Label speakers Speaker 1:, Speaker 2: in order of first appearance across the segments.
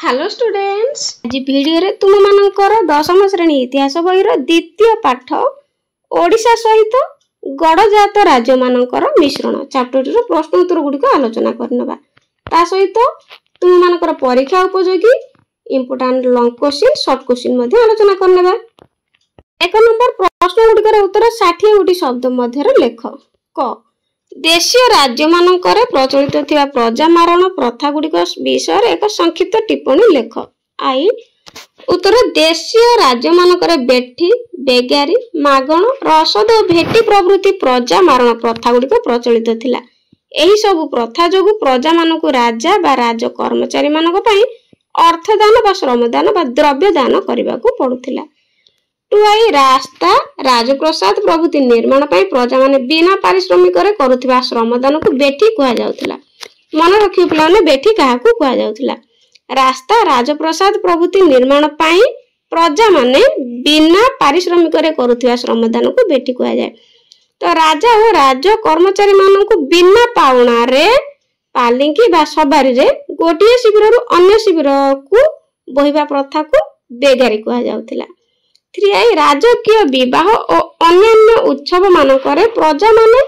Speaker 1: Hello students, आज video रे तुम मानकर दशम श्रेणी इतिहास बही द्वितीय पाठ ओडिशा सहित गड़जात राज्य मानकर मिश्रण चैप्टर रो प्रश्न उत्तर गुड़िक आलोचना करनबा। ता सहित तुम मानकर परीक्षा उपयोगी important long question short question मध्ये आलोचना करनबा। एक नंबर प्रश्न गुड़िकर उत्तर 60 गोटी शब्द मध्य लेख। क देशीय राज्य मानकर प्रचलित थिबा प्रजा मारण प्रथा गुड़िक विषय एक संक्षिप्त टिप्पणी लेख। आई उत्तर देशीय राज्य मानकर बेठी बेगारी मागण रसद और भेटी प्रभृति प्रजा मारण प्रथा गुड़िक प्रचलित थिला। एही सब प्रथा जोगु प्रजा मानकु राजा बा राज कर्मचारी मानक पई अर्थदान बा श्रमदान बा द्रव्य दान करबाकू पड़ुथिला। टुआई रास्ता राजप्रसाद प्रभृति निर्माण पाई प्रजा माने बिना पारिश्रमिक रे करुथिबा श्रमदान को बेठी कुहा जाउथिला। मन रखियो पिलाने बेठी काहाकू कुहा जाउथिला। रास्ता राजप्रसाद प्रभृति निर्माण पाई प्रजा माने बिना पारिश्रमिक रे करुथिबा श्रमदान को बेठी कुहा जाय। तो राजा और राज कर्मचारी मानन को बिना पाउणा रे पालिंकी बा सवारी रे गोटिए शिबिर रु अन्य शिबिर को बहिबा प्रथा को बेगारी कुहा जाउथिला। 3 राजकीय विवाह और अन्य उत्सव मानकरे प्रजा माने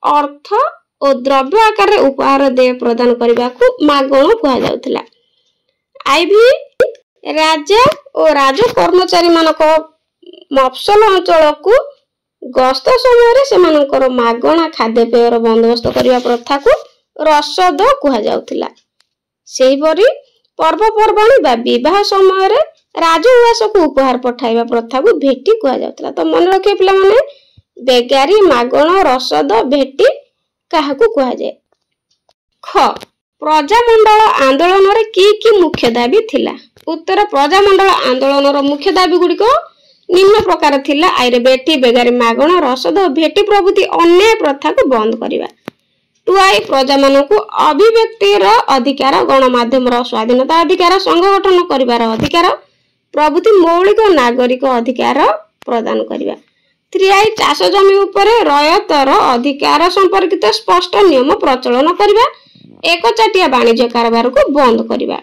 Speaker 1: अर्थ और द्रव्य आकार रे उपहार दे प्रदान करबा को मागण कुहा जाउथिला। आईभी राजा और राज कर्मचारी मानक मफसल अंचल को गस्त समय रे से मानकर मागणा खाद्य पेयर बंदोबस्त करबा प्रथा को रसद कुहा जाउथिला। सेही परी पर्व पर्वाणी बा विवाह समय रे राजउवास को उपहार पठाइबा प्रथा को भेटी कुहा जाउतला। तो मन रखे पिला माने बेगारी मागण रसद भेटी काहाकू कुहा जाय। ख प्रजामंडल आंदोलन रे की मुख्य दाबी थिला। उत्तर प्रजामंडल आंदोलन रो मुख्य दाबी गुडी को निम्न प्रकार थिला। आइरे बेटी बेगारी मागण रसद भेटी प्रभृति अन्य प्रथा को बंद करिबा। टुआई प्रजा मानकु अभिव्यक्तिर अधिकार गणमाध्यम रो स्वाधीनता अधिकार संघ गठन करिवार अधिकार प्रभृति मौलिक नागरिक अधिकार प्रदान करिबा। 3 चाष जमी उपरे रयतर अधिकार संपर्कित स्पष्ट नियम प्रचलन करिबा। एकचाटिया वाणिज्य कारोबार को बंद करिबा।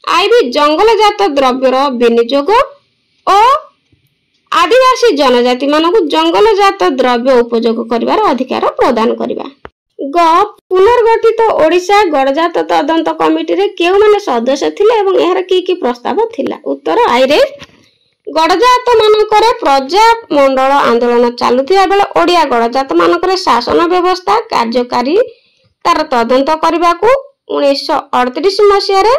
Speaker 1: आईबी जंगल जात द्रव्यर विनियोग और आदिवासी जनजाति मानकु जंगल जात द्रव्य उपयोग करिवार अधिकार प्रदान करिबा। ग पुनर्गठित ओडिशा गड़जात तदंत कमिटी रे केउ माने सदस्य थिले एवं एहर की प्रस्ताव थिला। उत्तर आइरे गड़जात मानकर प्रजा मंडल आंदोलन चालुथिया बेले ओडिया गड़जात मानकर शासन व्यवस्था कार्यकारी तार तदंत करबाकू 1938 मसिया रे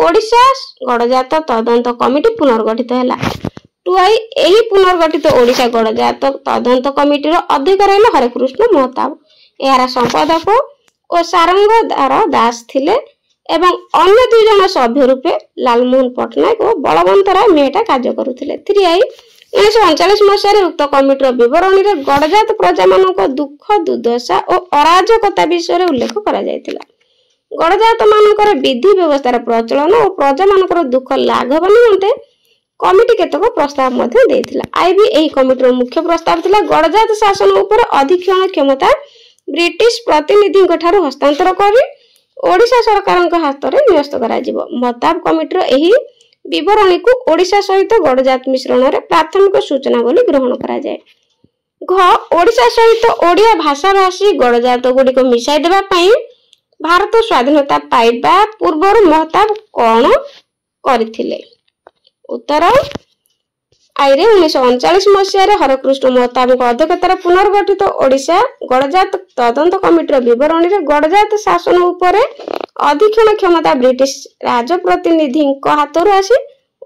Speaker 1: ओडिशा गड़जात तदंत कमिटी पुनर्गठित हैला। टुआई एही पुनर्गठित ओडिशा गड़जात तदंत कमिटी रो अध्यक्ष रहले हरेकृष्ण महताब। यार संपादक और सारंगधार दास थिले एवं अन्य 2 जन सभ्य रूपे लालमोहन पटनायक और बलवंत राय मेहटा कार्य करुथिले। 3 1939 मसिया उक्त कमिटर विवरणी रे गड़जात प्रजा मानक दुख दुर्दशा और अराजकता विषय उल्लेख करा जायतिला। गड़जात मानकर विधि व्यवस्था प्रचलन और प्रजा मानकर दुख लाघव निमंते कमिटी केतक प्रस्ताव मध्ये देथिला। आईबी एही कमिटर मुख्य प्रस्ताव थिला गड़जात शासन ऊपर अधिक्षण क्षमता ब्रिटिश प्रतिनिधि ठारू हस्तांतर करी ओडिशा सरकार हाथ में न्यस्त करा जिवो। महताब कमिटर एही विवरणी को ओडिशा सहित गड़जात मिश्रण रे प्राथमिक सूचना बोली ग्रहण करा जाय। घ ओडिशा सहित ओडिया भाषा भाषी गड़जात गुडी को मिसाई देबा पई भारत स्वाधीनता पाइबा पूर्वर महताब कोन करथिले। उत्तर आइरे 1939 मसिया रे हरकृष्ण महताब अध्यक्षतार पुनर्गठित ओडिशा गड़जात तदंत कमिटर विवरणी रे गड़जात शासन उपरे अधिक्षण क्षमता ब्रिटिश राजप्रतिनिधि हाथरू आसी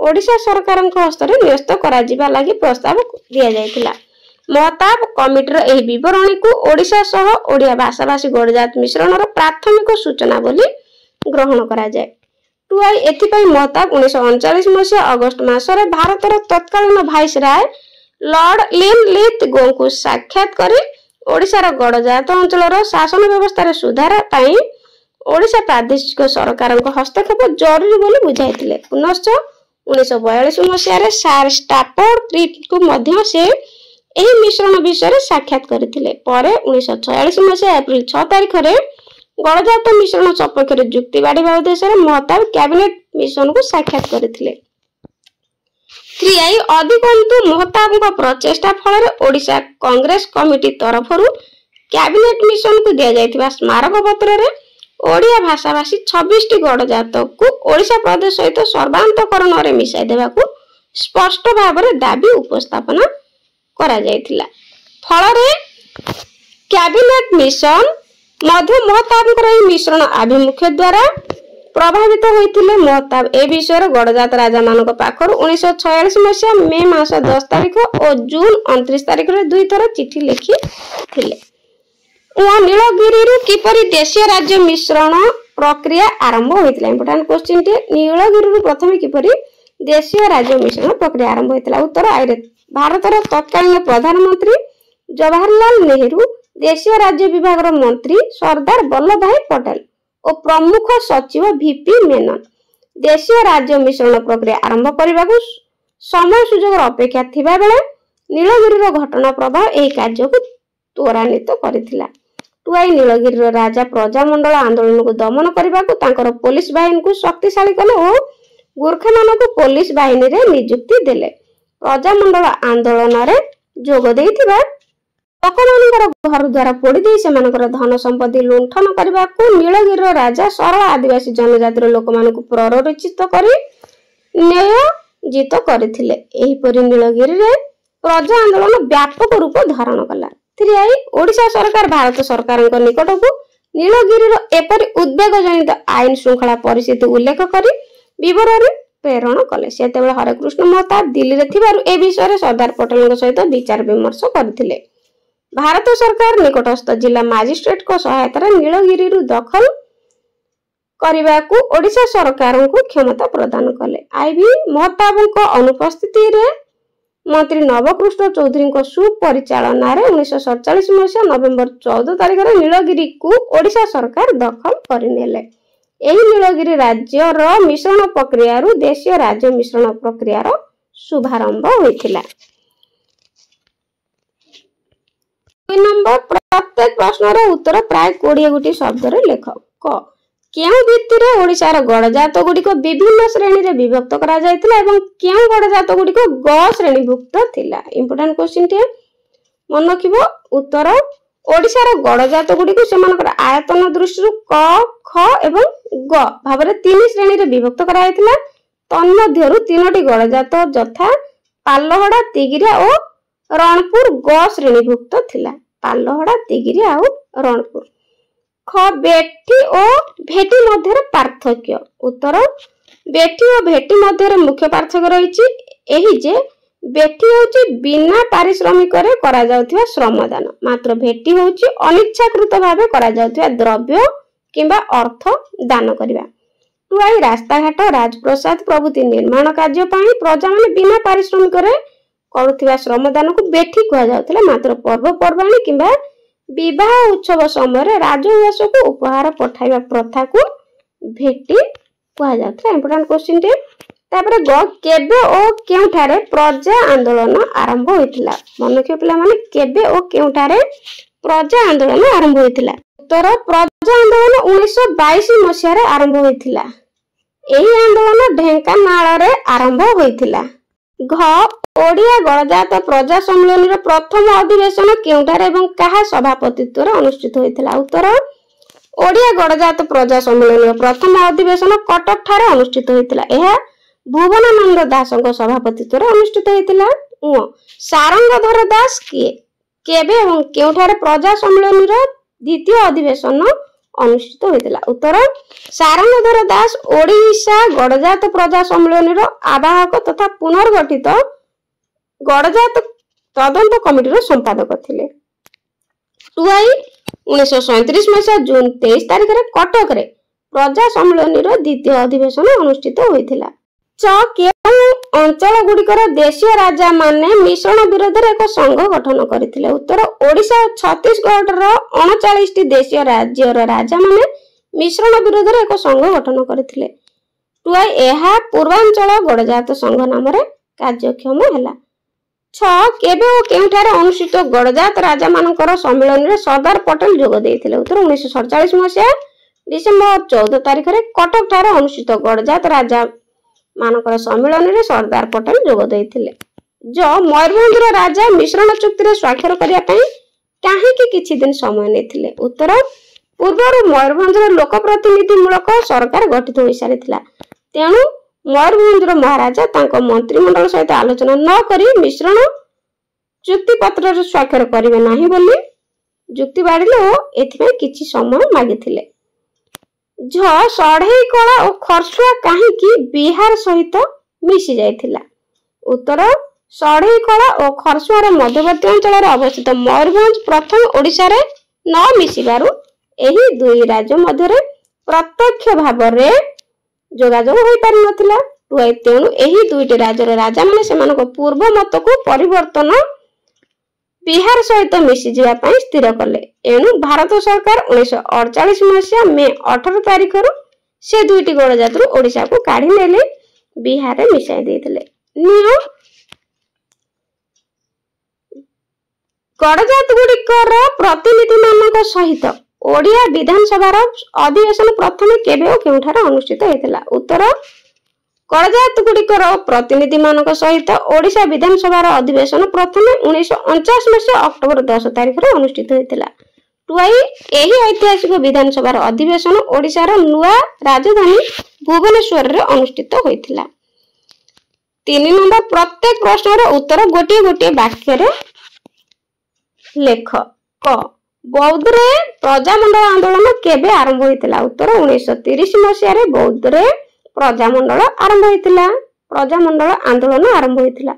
Speaker 1: ओडिशा सरकार हस्त में न्यस्त करा जिबा लागि प्रस्ताव दिया जायतिला। महताब कमिटर एही विवरणी को ओडिशा सह ओडिया भाषाभाषी गड़जात मिश्रण रो प्राथमिक सूचना बोली ग्रहण करा जाय। टुआई एथिपाई महताब 1939 मसिया अगस्त मासरे भारतर तत्कालीन भाइसराय लॉर्ड लिनलिथ गो को साक्षात करी ओडिशार गड़जात अंचल शासन व्यवस्था रे सुधार पाई ओडिशा प्रादेशिक सरकार हस्तक्षेप जरूरी बोली बुझाइथिले। पुनश्च 1942 मसिया रे सार स्टाफोर्ड क्रीट को मध्य से एही मिश्रण विषय रे साक्षात करथिले। परे 1946 मसिया अप्रैल 6 तारिख रे गड़जात मिश्रण सपक्ष जुक्ति बाढ़ा उद्देश्य महताब कैबिनेट मिशन को साक्षात करथिले। 3 अधिकंतु महताबଙ୍କ प्रचेष्टा फल ओडिशा कांग्रेस कमिटी तरफरु कैबिनेट मिशन को दिया जायतिबा स्मारक पत्र रे ओडिया भाषाभाषी 26 टी गणजात को ओडिशा प्रदेश सहित सर्वांतकरण रे मिसाई देबा को स्पष्ट भाव रे दाबी उपस्थापन करा जायतिला। फल रे कैबिनेट मिशन मध्य महताबଙ୍କର ଏହି ମିଶ୍ରଣ ଆଭିମୁଖ୍ୟ ଦ୍ୱାରା ପ୍ରଭାବିତ ହୋଇଥିଲେ। महताब ए विषय गणजात राजा ମାନଙ୍କ ପାଖରୁ 1946 ମସିହା ମେ ମାସ 10 ତାରିଖ ଓ ଜୁନ 29 ତାରିଖରେ 2 ଥର ଚିଠି ଲେଖିଥିଲେ। नीलगिरी किपरि देशीय राज्य मिश्रण प्रक्रिया आरंभ होइतिला। इंपोर्टेंट क्वेश्चन टे नीलगिरी प्रथम किपरि देशीय राज्य मिश्रण प्रक्रिया आरंभ होइतिला। उत्तर आइरे भारतर तत्कालीन प्रधानमंत्री जवाहरलाल नेहरू, देशीय राज्य विभाग मंत्री सरदार वल्लभ भाई पटेल और प्रमुख सचिव वीपी मेनन देशीय राज्य मिश्रण प्रक्रिया आरंभ करने को समय सुजोग अपेक्षा थिबा बेले नीलगिरी घटना प्रभाव यह कार्य को त्वरान्वित करथिला। टुआई नीलगिरी राजा प्रजामंडल आंदोलन को दमन करने को पुलिस बाहिनी को शक्तिशाली कले और गोरखा मान को पुलिस बाहिनी रे नियुक्ति देले। प्रजामंडल आंदोलन रे जोग देइथिबा लोकमानकर घर द्वारा पोड़ी दे सेमानकर धन संपत्ति लुंठन करने को नीलगिरी राजा सरल आदिवासी जनजातिर लोक मान को प्ररोचित करी नियोजित करथिले। एही परि नीलगिरी रे प्रजा आंदोलन व्यापक रूप धारण कला। ओडिशा सरकार भारत सरकार निकट को नीलगिरी एपरि उद्वेग जनित आईन श्रृंखला परिस्थिति उल्लेख करी विवरण प्रेरण कले। सेतेबेले हरेकृष्ण महताब दिल्ली रे थिबारु ए विषय सरदार पटेल सहित विचार विमर्श करथिले। भारत सरकार निकटस्थ जिला मजिस्ट्रेट को सहायता नीलगिरी दखल करने को ओडिशा सरकार को क्षमता प्रदान कले। आईबी महताब अनुपस्थिति रे मंत्री नवकृष्ण चौधरी सुपरिचालना 1947 मसीहा नवेम्बर 14 तारिख नीलगिरी को ओडिशा सरकार दखल करनेले। एही नीलगिरी राज्य रो मिश्रण प्रक्रिया रु देशीय राज्य मिश्रण प्रक्रिया रो शुभारंभ होइथिला। 2 नंबर प्रत्येक प्रश्न रो उत्तर प्राय 20 गोटी शब्द रे लेख। क केउ भित्तिरे ओडिशार गणजात गुडी को विभिन्न श्रेणी रे विभक्त करा जायतिला एवं केउ गणजात गुडी को ग श्रेणीभुक्त थिला। इंपोर्टेंट क्वेश्चन टे मन रखिबो। उत्तर ओडिशार गणजात गुडी को सेमानकर आयतन दृष्टि क ख एवं ग भाबरे 3 श्रेणी रे विभक्त करा जायतिला। तन्मध्यरु 3टी गणजात यथा पालहडा, तिगिरा और रणपुर ग श्रेणीभुक्त थिला। पालहडा, तिगिरा और रणपुर। ख बेठी और भेटी मध्य पार्थक्य। उत्तर बेठी और भेटी मध्य मुख्य पार्थक्य रही एही जे बेठी होची बिना पारिश्रमिक रे करा जाउथिबा श्रमदान, मात्र भेटी होची अनिच्छाकृत भावे करा जाउथिबा द्रव्य किंबा अर्थ दान करिबा। टुआई रास्ता घाट, राजप्रसाद प्रभृति निर्माण कार्य पाई प्रजा माने बिना पारिश्रमिक रे करुथिबा श्रमदान को बेठी कहा जाउथिला। मात्र पर्व पर्वाणी किंबा विवाह उत्सव समय राजउवास को उपहार पठाइबा प्रथा को भेटी कहा जाता। इंपोर्टेंट क्वेश्चन टे तापर ग केबे ओ केउठारे प्रजा आंदोलन आरंभ होइतिला। मनके पिला माने केबे ओ केउठारे प्रजा आंदोलन आरंभ होइतिला। उत्तर प्रजा आंदोलन 1922 मसिया रे आरंभ होइतिला। एही आंदोलन ढेंकानाल रे आरंभ होइतिला। घ ओडिया गणजात प्रजा सम्मेलन प्रथम अधिवेशन केउठारे एवं कहा सभापतित्व रे अनुष्ठित होइतिला। उत्तर ओडिया गणजात प्रजा सम्मेलन प्रथम अधिवेशन कटक ठारे अनुष्ठित होइतिला। एहा भुवनानंद दासଙ୍କ सभापतित्व रे अनुष्ठित होइतिला। सारंगधर दास केबे एवं केउठारे प्रजा सम्मेलन रे द्वितीय अधिवेशन अनुष्ठित होइतिला। उत्तर सारंगधर दास ओडिशा गणजात प्रजा सम्मेलन रो आवाहक तथा पुनर्गठित गणजात तदंत कमिटी रो संपादक थिले। टुआई 1937 मसीहा जून 23 तारिख रे कटक रे प्रजा सम्मेलन रो द्वितीय अधिवेशन अनुष्ठित होइतिला। च केउ अंचल गुडिकर देशीय राजा माने मिश्रण विरोध रे एक संघ गठन करथिले। उत्तर ओडिशा छत्तीसगढ़ रो 39 टी देशीय राज्य रो राजा माने मिश्रण विरोध रे एक संघ गठन करथिले। टुआई एहा पूर्वांचल गणजात संघ नाम रे कार्यक्षम हैला। 6 केबे ओ केउठारे अनुष्ठित गणजात राजा मानकर सम्मेलन रे सरदार पटेल जोग देइथिले। उत्तर 1947 मसिया डिसेम्बर 14 तारिख में कटक ठारे अनुष्ठित गड़जात राजा मानकर सम्मिलन में सरदार पटेल जोग देइथिले। जो मयूरभंज राजा मिश्रण चुक्ति स्वाक्षर करने कहीं किछि दिन समय नेथिले। उत्तर पूर्व मयूरभंज लोक प्रतिनिधि मूलक सरकार गठित हो सारी तेणु मयूरभंज महाराजा तांको मंत्रिमंडल सहित आलोचना न करी मिश्रण चुक्ति पत्र स्वाक्षर करिवे नाही बोली जुक्ति बाड़िले और एथिमे किछि समय मागिथिले। झ सढ़ई कला और खरसुआ कहीं बिहार सहित मिसी जाइथिला। उत्तर सढ़ई कला और खरसुआर मध्यवर्ती अंचल अवस्थित मयूरभंज प्रथम ओडिशा रे न मिसिबारु एही दुई राज्य मध्य प्रत्यक्ष भाव में जोगाजोग हो पारि नथिला। तेणु एही दुईटी राज्यर राजा माने सेमानक पूर्व मत को परिवर्तन बिहार सहित मिसी जावा पई स्थिर कले। एणु भारत सरकार 1948 मसीहा मे 18 तारिख से दुईटी गड़जात ओडिशा को काढ़ी नेले बिहार रे मिसाई देथिले। गड़जात गुड़िकर प्रतिनिधि मानक सहित ओडिया विधानसभा अधिवेशन प्रथम केबे और केउठार अनुष्ठित होइतिला। उत्तर गड़जात गुड़िकर प्रतिनिधि मानक सहित ओडिशा विधानसभा अधिवेशन प्रथम 1949 मसीहा अक्टोबर 10 तारिख में अनुष्ठित होइतिला। एही ऐतिहासिक विधानसभा अधिवेशन ओडिशार नुआ राजधानी भुवनेश्वर रे अनुष्ठित होइतिला। 3 नंबर प्रत्येक प्रश्नर उत्तर गोटे गोटे वाक्य रे लेख। क बौद्ध रे प्रजामंडल आंदोलन केबे आरंभ होइतिला। उत्तर 1930 मसीहा रे बौद्ध रे प्रजामंडल आरंभ होइतिला। प्रजामंडल आंदोलन आरंभ होइतिला।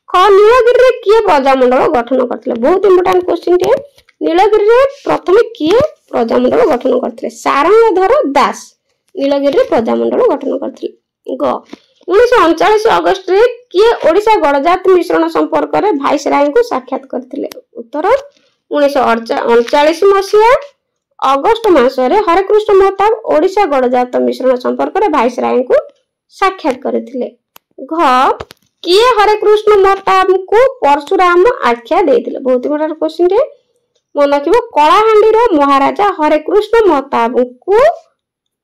Speaker 1: ख नीलगिरी रे किए प्रजामंडल गठन करथिले। बहुत इंपोर्टेंट क्वेश्चन टे। नीलगिरी रे प्रथम किए प्रजामंडल गठन करथिले। सारंगधर दास नीलगिरी रे प्रजामंडल गठन करथिले। ग 1939 अगस्त रे किए ओडिशा गड़जात मिश्रण संपर्क रे भाईसराय को साक्षात करथिले। उत्तर 1939 मसीहा अगस्त मासरे हरेकृष्ण महताब ओडिशा गड़जात मिश्रण संपर्क रे भाईसराय को साक्षात करथिले। घ किए हरेकृष्ण महताब को परशुराम आख्या देथिले। बहुत बड़ा क्वेश्चन रे मन रखिबो। कलाहांडी रो महाराजा हरेकृष्ण महताब को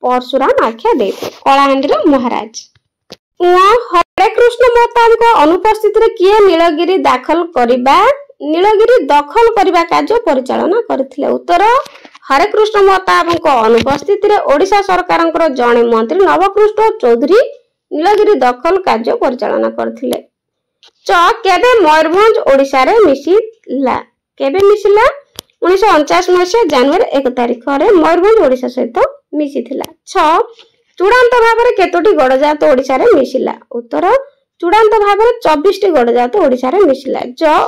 Speaker 1: परशुराम आख्या देथिले। कलाहांडी रो महाराज। हरेकृष्ण महताब को अनुपस्थित रे किए नीलगिरी दखल करबा कार्य परिचालना करथिले। उत्तर हरेकृष्ण महताब को अनुपस्थित रे ओडिशा सरकार जड़े मंत्री नवकृष्ण चौधरी नीलगिरी दखल कार्य परिचालना करथिले। च केबे मयूरभंज ओडिशा रे मिसिला। केबे मिसिला 1949 मसीहा जनवरी 1 तारिख रे मयूरभंज ओडिशा सहित मिसिथिला। छ चूड़ांत भाव में केतोटी गड़जात ओडिशा रे मिसिला। उत्तर चूड़ांत भाव में 24 टी गड़जात ओडिशा रे मिसिला। ज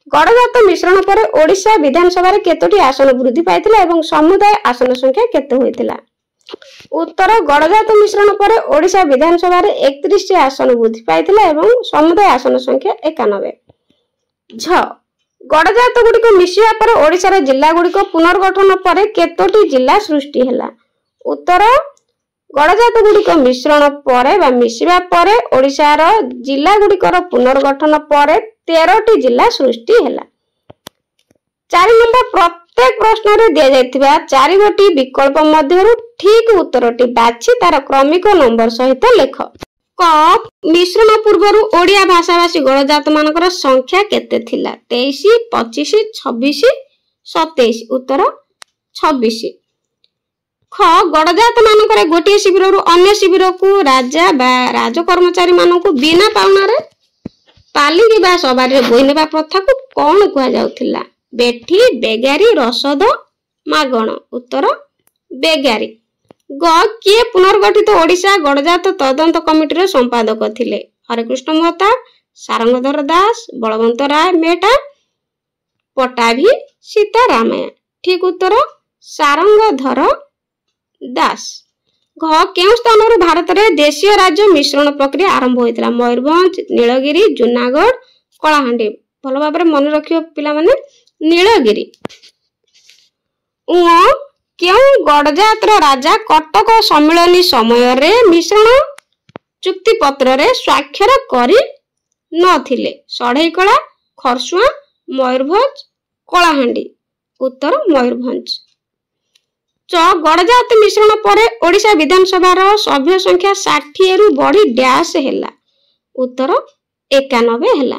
Speaker 1: गड़जात मिश्रण पर ओडिशा विधानसभा रे केतोटी आसन वृद्धि पाइथिला एवं समुदाय आसन संख्या केते होइतिला। उत्तर गड़जात मिश्रण पर ओडिशा विधानसभा रे 31 टी आसन वृद्धि पाइथिला एवं समुदाय आसन संख्या 91। झ गड़जात गुडी को मिसिया पर ओडिशा रे जिल्ला गुडी को पुनर्गठन पर केतोटी जिल्ला सृष्टि हैला। उत्तर गड़जात गुडी को मिश्रण पर बा मिसिबा पर ओडिशा रो जिल्ला गुडी को पुनर्गठन पर 13 टी जिल्ला सृष्टि हैला। 4 नंबर प्रत्येक प्रश्न रे दिया जायतिबा 4 गोटी विकल्प मध्यरु ठीक उत्तरटी बाछि तार क्रमिक नंबर सहित लेख। क मिश्रण पूर्वरु ओडिया भाषाभाषी गड़जात मानकर संख्या केते थिला। 23 25 26 27। उत्तर 26। ख गड़जात मानकर गोटे शिविर अन्य शिविर को राजा बा राज कर्मचारी मानक बिना पाउना रे पाली बा सवारी रे बोई नेबा प्रथा को कौन कुआ जाउथिला। बेठी बेगारी रसद मागण। उत्तर बेगारी। ग किए पुनर्गठित ओडिशा गड़जात तदंत कमिटी रे संपादक थिले। हरेकृष्ण महताब सारंगधर दास बलवंत राय मेटा पटाभी सीतारामया। ठीक उत्तर सारंगधर दास। घ केउ स्थान भारत रे देशीय राज्य मिश्रण प्रक्रिया आरंभ होइतिला। मयूरभंज नीलगिरी जूनागढ़ कलाहांडी। भल भाव में मन रखियो पिला माने नीलगिरी। केउ गड़जात राजा कटक सम्मिलनी समय रे मिश्रण चुक्ति पत्र रे स्वाक्षर करी नथिले। सढ़ईकला खरसुआ मयूरभंज कलाहांडी। उत्तर मयूरभंज। च गणजात मिश्रण पर ओडिशा विधानसभा सभ्य संख्या 60 रु बढ़ी डैश हैला उत्तर 91 हैला।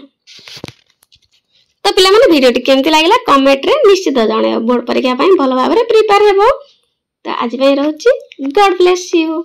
Speaker 1: तो पिला माने वीडियो केमती लागला कमेंट रे निश्चित जणाइबो बोर्ड परीक्षा पई भलो भाबरे प्रिपेयर हेबो। तो आज पई रहउची गॉड ब्लेस यू।